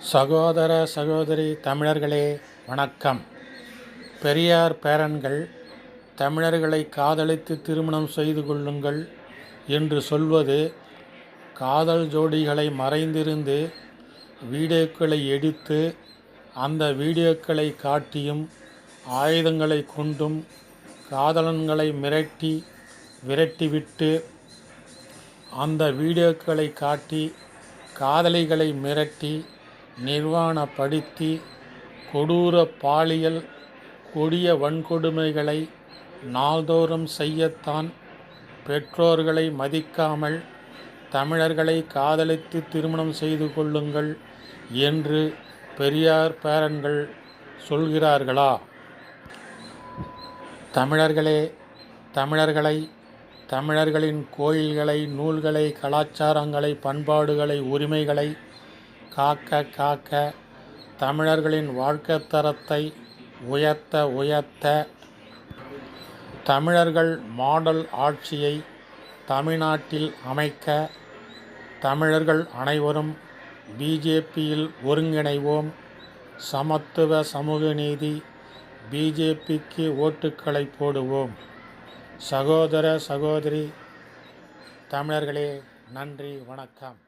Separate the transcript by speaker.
Speaker 1: சகோதர சகோதரி தமிழர்களே வணக்கம். பெரியார் பேரன்கள் தமிழர்களை காதலித்து திருமணம் செய்து கொள்ளுங்கள் என்று சொல்வது காதல் ஜோடிகளை மறைந்திருந்து வீடியோக்களை எடுத்து அந்த வீடியோக்களை காட்டியும் ஆயுதங்களை கொண்டும் காதலன்களை விரட்டிவிட்டு அந்த வீடியோக்களை காட்டி காதலிகளை மிரட்டி நிர்வாணப்படுத்தி கொடூர பாலியல் கொடிய வன்கொடுமைகளை நாள்தோறும் செய்யத்தான் பெற்றோர்களை மதிக்காமல் தமிழர்களை காதலித்து திருமணம் செய்து கொள்ளுங்கள் என்று பெரியார் பேரன்கள் சொல்கிறார்களா? தமிழர்களை தமிழர்களின் கோயில்களை, நூல்களை, கலாச்சாரங்களை, பண்பாடுகளை, உரிமைகளை காக்க தமிழர்களின் வாழ்க்கை தரத்தை உயர்த்த தமிழர்கள் மாடல் ஆட்சியை தமிழ்நாட்டில் அமைக்க தமிழர்கள் அனைவரும் பிஜேபியில் ஒருங்கிணைவோம். சமத்துவ, சமூக நீதி, பிஜேபிக்கு ஓட்டுக்களை போடுவோம். சகோதர சகோதரி தமிழர்களே, நன்றி, வணக்கம்.